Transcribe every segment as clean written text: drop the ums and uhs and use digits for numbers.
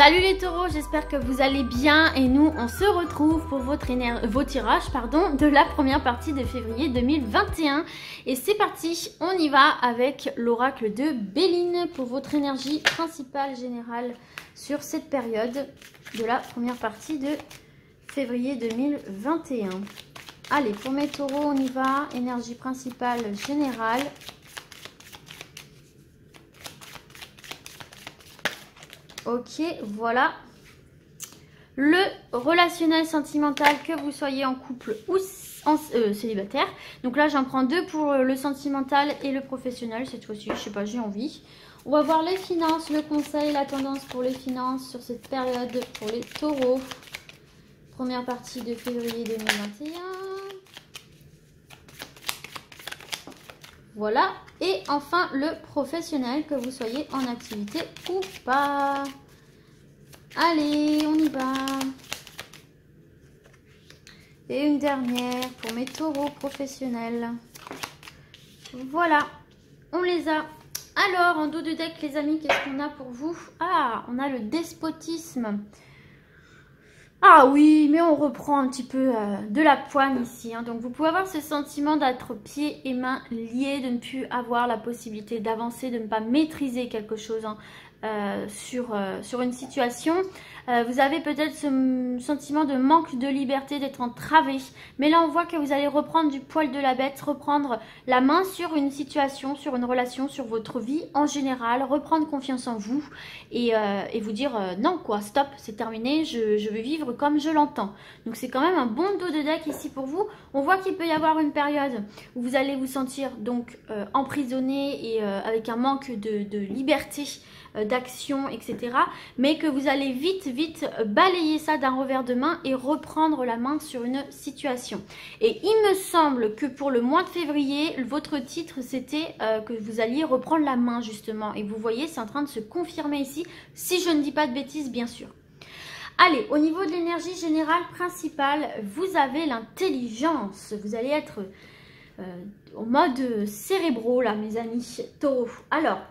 Salut les taureaux, j'espère que vous allez bien et nous on se retrouve pour vos tirages de la première partie de février 2021 et c'est parti, on y va avec l'oracle de Béline pour votre énergie principale générale sur cette période de la première partie de février 2021. Allez, pour mes taureaux on y va, énergie principale générale. Ok, voilà. Le relationnel sentimental, que vous soyez en couple ou en célibataire. Donc là, j'en prends deux pour le sentimental et le professionnel cette fois-ci. Je sais pas, j'ai envie. On va voir les finances, le conseil, la tendance pour les finances sur cette période pour les taureaux. Première partie de février 2021. Voilà. Et enfin, le professionnel, que vous soyez en activité ou pas. Allez, on y va. Et une dernière pour mes taureaux professionnels. Voilà, on les a. Alors, en dos de deck, les amis, qu'est-ce qu'on a pour vous? Ah, on a le despotisme. Ah oui, mais on reprend un petit peu de la poigne ici. Donc, vous pouvez avoir ce sentiment d'être pieds et mains liés, de ne plus avoir la possibilité d'avancer, de ne pas maîtriser quelque chose sur une situation. Vous avez peut-être ce sentiment de manque de liberté, d'être entravé. Mais là, on voit que vous allez reprendre du poil de la bête, reprendre la main sur une situation, sur une relation, sur votre vie en général, reprendre confiance en vous et vous dire non quoi, stop, c'est terminé, je veux vivre comme je l'entends. Donc c'est quand même un bon dos de deck ici pour vous. On voit qu'il peut y avoir une période où vous allez vous sentir donc emprisonné et avec un manque de liberté, d'action, etc. Mais que vous allez vite balayer ça d'un revers de main et reprendre la main sur une situation. Et il me semble que pour le mois de février, votre titre c'était que vous alliez reprendre la main justement. Et vous voyez, c'est en train de se confirmer ici, si je ne dis pas de bêtises bien sûr. Allez, au niveau de l'énergie générale principale, vous avez l'intelligence. Vous allez être au mode cérébraux là mes amis taureaux. Alors,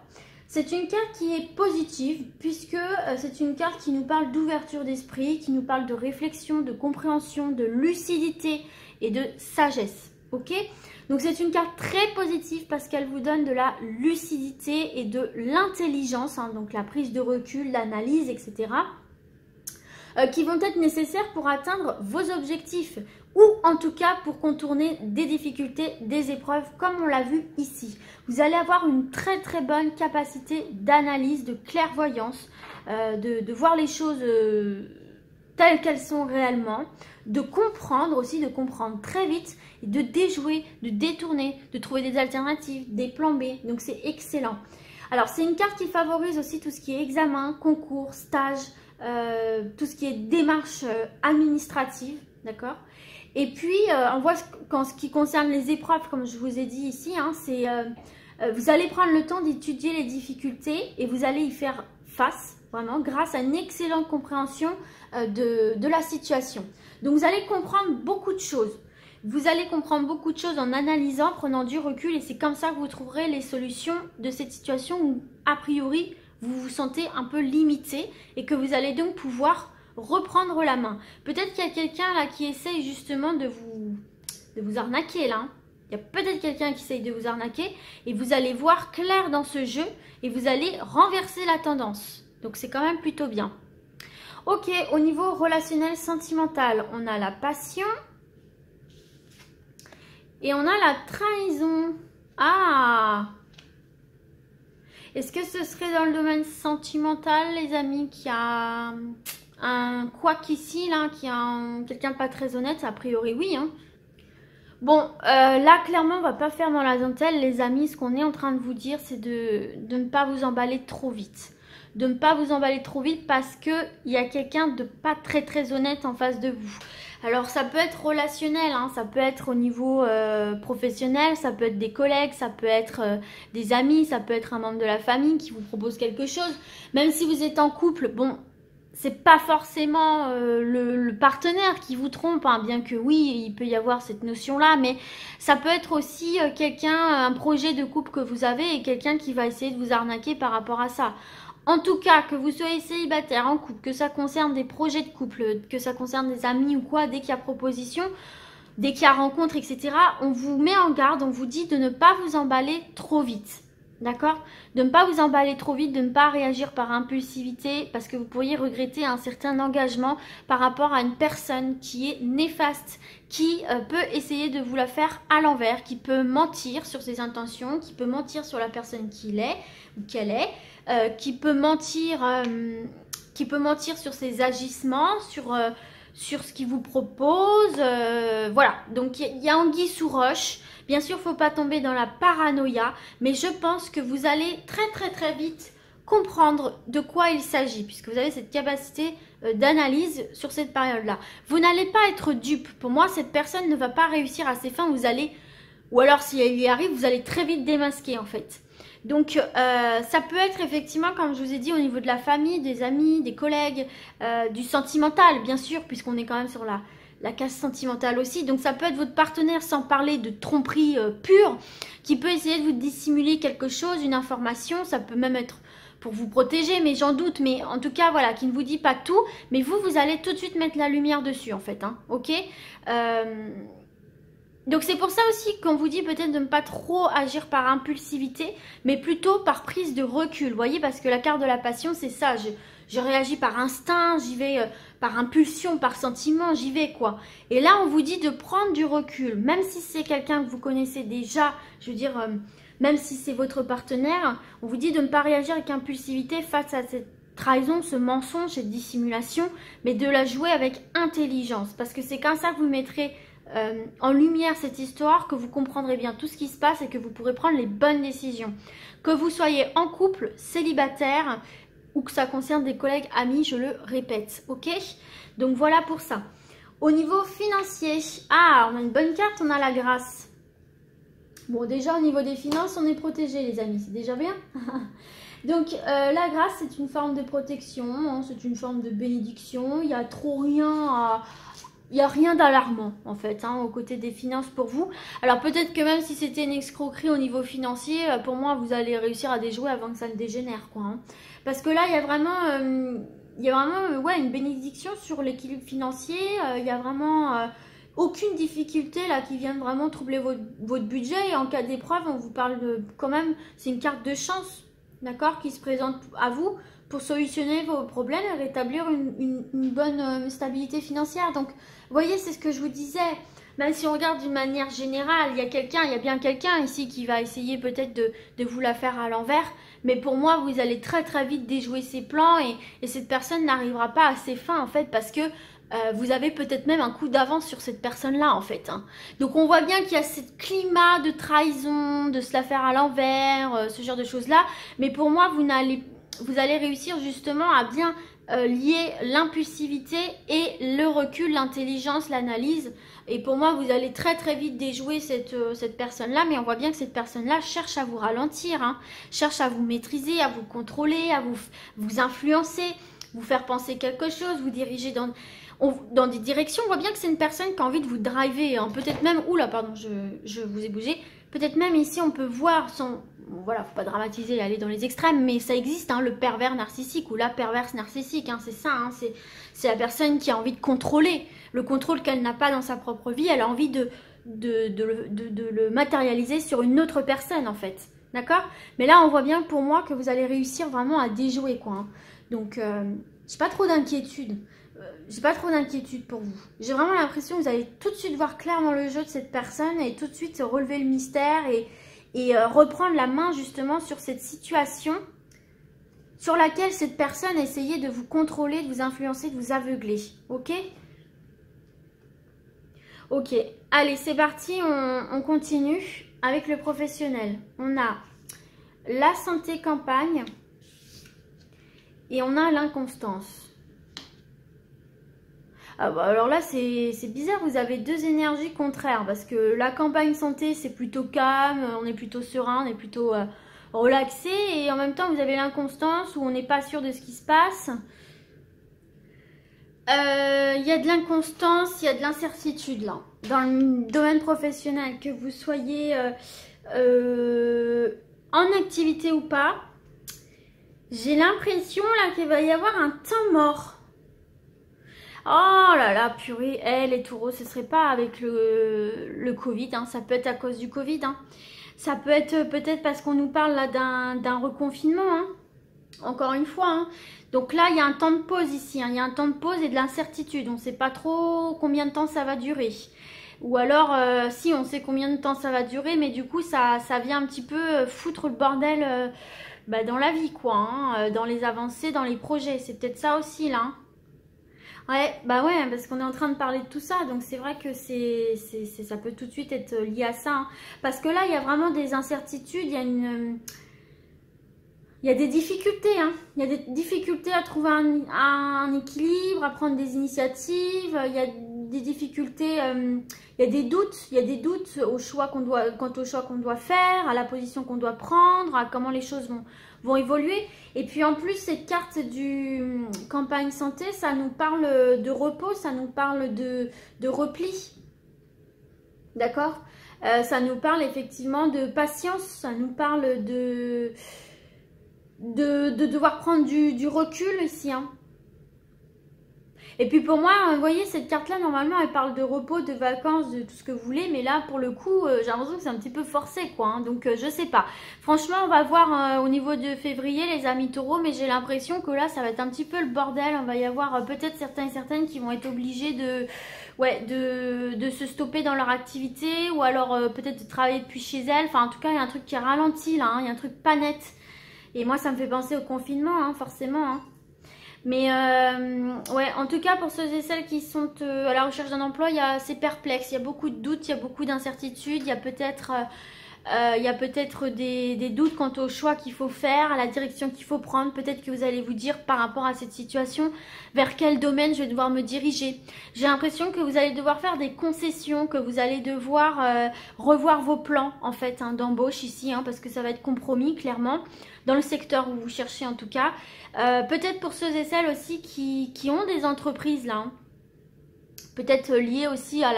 c'est une carte qui est positive puisque c'est une carte qui nous parle d'ouverture d'esprit, qui nous parle de réflexion, de compréhension, de lucidité et de sagesse. Ok? Donc c'est une carte très positive parce qu'elle vous donne de la lucidité et de l'intelligence, hein, donc la prise de recul, l'analyse, etc. Qui vont être nécessaires pour atteindre vos objectifs ou en tout cas pour contourner des difficultés, des épreuves comme on l'a vu ici. Vous allez avoir une très bonne capacité d'analyse, de clairvoyance, de voir les choses telles qu'elles sont réellement, de comprendre aussi, de comprendre très vite, et de déjouer, de détourner, de trouver des alternatives, des plans B. Donc c'est excellent. Alors c'est une carte qui favorise aussi tout ce qui est examen, concours, stage, tout ce qui est démarche administrative, d'accord? Et puis, on voit qu'en ce qui concerne les épreuves, comme je vous ai dit ici, hein, c'est vous allez prendre le temps d'étudier les difficultés et vous allez y faire face, vraiment, grâce à une excellente compréhension de la situation. Donc, vous allez comprendre beaucoup de choses. Vous allez comprendre beaucoup de choses en analysant, prenant du recul et c'est comme ça que vous trouverez les solutions de cette situation où, a priori, vous vous sentez un peu limité et que vous allez donc pouvoir reprendre la main. Peut-être qu'il y a quelqu'un là qui essaye justement de vous arnaquer là. Il y a peut-être quelqu'un qui essaye de vous arnaquer et vous allez voir clair dans ce jeu et vous allez renverser la tendance. Donc c'est quand même plutôt bien. Ok, au niveau relationnel sentimental, on a la passion et on a la trahison. Ah! Est-ce que ce serait dans le domaine sentimental, les amis, qui a un couac ici, là, qui a quelqu'un pas très honnête? A priori, oui. Hein. Bon, là, clairement, on va pas faire dans la dentelle, les amis. Ce qu'on est en train de vous dire, c'est de ne pas vous emballer trop vite. De ne pas vous emballer trop vite parce qu'il y a quelqu'un de pas très honnête en face de vous. Alors ça peut être relationnel, hein, ça peut être au niveau professionnel, ça peut être des collègues, ça peut être des amis, ça peut être un membre de la famille qui vous propose quelque chose. Même si vous êtes en couple, bon, c'est pas forcément le partenaire qui vous trompe, hein, bien que oui, il peut y avoir cette notion-là, mais ça peut être aussi quelqu'un, un projet de couple que vous avez et quelqu'un qui va essayer de vous arnaquer par rapport à ça. En tout cas, que vous soyez célibataire, en couple, que ça concerne des projets de couple, que ça concerne des amis ou quoi, dès qu'il y a proposition, dès qu'il y a rencontre, etc., on vous met en garde, on vous dit de ne pas vous emballer trop vite. D'accord? De ne pas vous emballer trop vite, de ne pas réagir par impulsivité, parce que vous pourriez regretter un certain engagement par rapport à une personne qui est néfaste, qui peut essayer de vous la faire à l'envers, qui peut mentir sur ses intentions, qui peut mentir sur la personne qu'il est ou qu'elle est, qui peut mentir sur ses agissements, sur ce qu'il vous propose. Voilà, donc il y a anguille sous roche. Bien sûr, il ne faut pas tomber dans la paranoïa, mais je pense que vous allez très vite comprendre de quoi il s'agit, puisque vous avez cette capacité d'analyse sur cette période-là. Vous n'allez pas être dupe. Pour moi, cette personne ne va pas réussir à ses fins. Vous allez, ou alors si elle y arrive, vous allez très vite démasquer en fait. Donc, ça peut être effectivement, comme je vous ai dit, au niveau de la famille, des amis, des collègues, du sentimental, bien sûr, puisqu'on est quand même sur la case sentimentale aussi. Donc, ça peut être votre partenaire, sans parler de tromperie pure, qui peut essayer de vous dissimuler quelque chose, une information. Ça peut même être pour vous protéger, mais j'en doute. Mais en tout cas, voilà, qui ne vous dit pas tout. Mais vous allez tout de suite mettre la lumière dessus, en fait. Hein, ok donc c'est pour ça aussi qu'on vous dit peut-être de ne pas trop agir par impulsivité, mais plutôt par prise de recul, vous voyez, parce que la carte de la passion, c'est ça, je réagis par instinct, j'y vais par impulsion, par sentiment, j'y vais quoi. Et là, on vous dit de prendre du recul, même si c'est quelqu'un que vous connaissez déjà, je veux dire, même si c'est votre partenaire, on vous dit de ne pas réagir avec impulsivité face à cette trahison, ce mensonge, cette dissimulation, mais de la jouer avec intelligence, parce que c'est comme ça que vous mettrez en lumière cette histoire, que vous comprendrez bien tout ce qui se passe et que vous pourrez prendre les bonnes décisions. Que vous soyez en couple, célibataire ou que ça concerne des collègues, amis, je le répète, ok? Donc voilà pour ça. Au niveau financier, on a une bonne carte, on a la grâce. Bon, déjà au niveau des finances, on est protégé les amis, c'est déjà bien. Donc la grâce, c'est une forme de protection, hein, c'est une forme de bénédiction, il n'y a trop rien à... Il n'y a rien d'alarmant en fait hein, aux côtés des finances pour vous. Alors peut-être que même si c'était une escroquerie au niveau financier, pour moi vous allez réussir à déjouer avant que ça ne dégénère quoi. Hein. Parce que là il y a vraiment, ouais, une bénédiction sur l'équilibre financier. Il y a vraiment aucune difficulté là qui vient vraiment troubler votre budget. Et en cas d'épreuve, on vous parle de quand même, c'est une carte de chance, d'accord, qui se présente à vous pour solutionner vos problèmes et rétablir une bonne stabilité financière. Donc, vous voyez, c'est ce que je vous disais. Même si on regarde d'une manière générale, il y a bien quelqu'un ici qui va essayer peut-être de vous la faire à l'envers. Mais pour moi, vous allez très vite déjouer ses plans et cette personne n'arrivera pas à ses fins en fait parce que vous avez peut-être même un coup d'avance sur cette personne-là en fait. Hein. Donc on voit bien qu'il y a ce climat de trahison, de se la faire à l'envers, ce genre de choses-là. Mais pour moi, vous allez réussir justement à bien lier l'impulsivité et le recul, l'intelligence, l'analyse. Et pour moi, vous allez très vite déjouer cette personne-là. Mais on voit bien que cette personne-là cherche à vous ralentir, hein, cherche à vous maîtriser, à vous contrôler, à vous influencer, vous faire penser quelque chose, vous diriger dans des directions. On voit bien que c'est une personne qui a envie de vous driver. Hein. Peut-être même, oula, pardon, je vous ai bougé. Peut-être même ici, on peut voir son... Voilà, faut pas dramatiser et aller dans les extrêmes, mais ça existe, hein, le pervers narcissique ou la perverse narcissique, hein, c'est ça, hein, c'est la personne qui a envie de contrôler, le contrôle qu'elle n'a pas dans sa propre vie, elle a envie de le matérialiser sur une autre personne en fait, d'accord? Mais là, on voit bien pour moi que vous allez réussir vraiment à déjouer, quoi. Hein. Donc, j'ai pas trop d'inquiétude. Pour vous. J'ai vraiment l'impression que vous allez tout de suite voir clair dans le jeu de cette personne et tout de suite relever le mystère et reprendre la main justement sur cette situation sur laquelle cette personne a essayé de vous contrôler, de vous influencer, de vous aveugler. Ok? Ok. Allez, c'est parti. On continue avec le professionnel. On a la santé campagne et on a l'inconstance. Ah bah alors là, c'est bizarre, vous avez deux énergies contraires parce que la campagne santé, c'est plutôt calme, on est plutôt serein, on est plutôt relaxé et en même temps, vous avez l'inconstance où on n'est pas sûr de ce qui se passe. Il y a de l'inconstance, il y a de l'incertitude là. Dans le domaine professionnel, que vous soyez en activité ou pas, J'ai l'impression là qu'il va y avoir un temps mort. Oh là là, purée, les taureaux, ce serait pas avec le Covid, hein. Ça peut être à cause du Covid, hein. Ça peut être peut-être parce qu'on nous parle là d'un reconfinement, hein. Encore une fois, hein. Donc là, il y a un temps de pause ici, hein. Il y a un temps de pause et de l'incertitude. On ne sait pas trop combien de temps ça va durer. Ou alors, si, on sait combien de temps ça va durer, mais du coup, ça vient un petit peu foutre le bordel dans la vie, quoi, hein. Dans les avancées, dans les projets. C'est peut-être ça aussi, là, hein. Ouais, bah ouais, parce qu'on est en train de parler de tout ça, donc c'est vrai que ça peut tout de suite être lié à ça, hein. Parce que là, il y a vraiment des incertitudes, il y a des difficultés, hein. Il y a des difficultés à trouver un équilibre, à prendre des initiatives, il y a des difficultés, il y a des doutes au choix quant au choix qu'on doit faire, à la position qu'on doit prendre, à comment les choses vont évoluer. Et puis en plus, cette carte du campagne santé, ça nous parle de repos, ça nous parle de repli. D'accord? Ça nous parle effectivement de patience, ça nous parle de devoir prendre du recul ici, hein. Et puis pour moi, vous voyez, cette carte-là, normalement, elle parle de repos, de vacances, de tout ce que vous voulez. Mais là, pour le coup, j'ai l'impression que c'est un petit peu forcé, quoi, hein. Donc, je sais pas. Franchement, on va voir au niveau de février, les amis taureaux. Mais j'ai l'impression que là, ça va être un petit peu le bordel. On va y avoir peut-être certains et certaines qui vont être obligés de se stopper dans leur activité. Ou alors, peut-être de travailler depuis chez elles. Enfin, en tout cas, il y a un truc qui est ralenti, là, hein. Il y a un truc pas net. Et moi, ça me fait penser au confinement, hein, forcément, hein. Mais ouais, en tout cas pour ceux et celles qui sont à la recherche d'un emploi, c'est perplexe, il y a beaucoup de doutes, il y a beaucoup d'incertitudes, il y a peut-être des doutes quant au choix qu'il faut faire, à la direction qu'il faut prendre. Peut-être que vous allez vous dire par rapport à cette situation, vers quel domaine je vais devoir me diriger. J'ai l'impression que vous allez devoir faire des concessions, que vous allez devoir revoir vos plans en fait, hein, d'embauche ici, hein, parce que ça va être compromis clairement, dans le secteur où vous cherchez en tout cas. Peut-être pour ceux et celles aussi qui ont des entreprises là, hein. Peut-être liées aussi à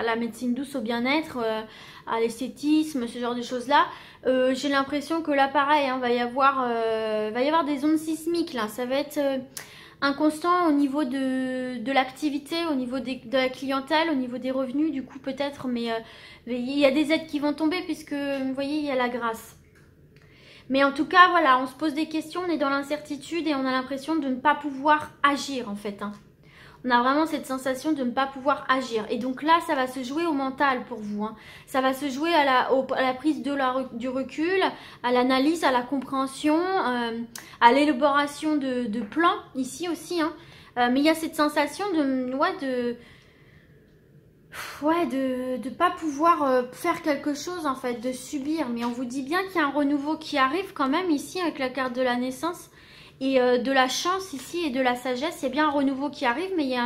la médecine douce, au bien-être, à l'esthétisme, ce genre de choses-là. J'ai l'impression que là, pareil, hein, va y avoir des ondes sismiques là. Ça va être inconstant au niveau de l'activité, au niveau de la clientèle, au niveau des revenus, du coup peut-être. Mais il y a des aides qui vont tomber puisque, vous voyez, il y a la grâce. Mais en tout cas, voilà, on se pose des questions, on est dans l'incertitude et on a l'impression de ne pas pouvoir agir en fait, hein. On a vraiment cette sensation de ne pas pouvoir agir. Et donc là, ça va se jouer au mental pour vous, hein. Ça va se jouer à la prise du recul, à l'analyse, à la compréhension, à l'élaboration de plans ici aussi, hein. Mais il y a cette sensation de pas pouvoir faire quelque chose en fait, de subir. Mais on vous dit bien qu'il y a un renouveau qui arrive quand même ici avec la carte de la naissance. Et de la chance ici et de la sagesse, il y a bien un renouveau qui arrive, mais il y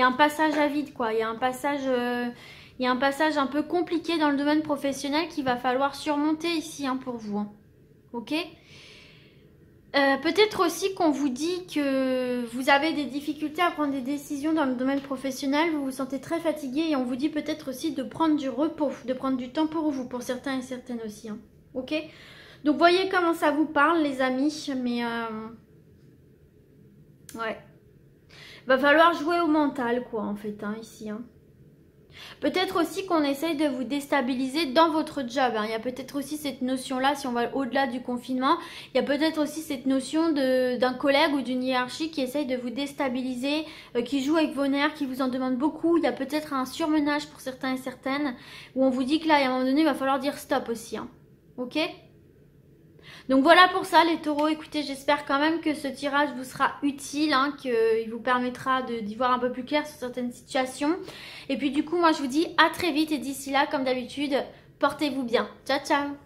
a un passage à vide, quoi. Il y a un passage un peu compliqué dans le domaine professionnel qu'il va falloir surmonter ici, hein, pour vous, hein. Ok? Peut-être aussi qu'on vous dit que vous avez des difficultés à prendre des décisions dans le domaine professionnel, vous vous sentez très fatigué et on vous dit peut-être aussi de prendre du repos, de prendre du temps pour vous, pour certains et certaines aussi, hein. Ok? Donc voyez comment ça vous parle les amis, mais ouais. Va falloir jouer au mental, quoi, en fait, hein, ici, hein. Peut-être aussi qu'on essaye de vous déstabiliser dans votre job, hein. Il y a peut-être aussi cette notion-là, si on va au-delà du confinement, il y a peut-être aussi cette notion d'un collègue ou d'une hiérarchie qui essaye de vous déstabiliser, qui joue avec vos nerfs, qui vous en demande beaucoup. Il y a peut-être un surmenage pour certains et certaines, où on vous dit que là, à un moment donné, il va falloir dire stop aussi, hein. Ok ? Donc voilà pour ça les taureaux, écoutez, j'espère quand même que ce tirage vous sera utile, hein, qu'il vous permettra d'y voir un peu plus clair sur certaines situations. Et puis du coup, moi je vous dis à très vite et d'ici là, comme d'habitude, portez-vous bien. Ciao, ciao!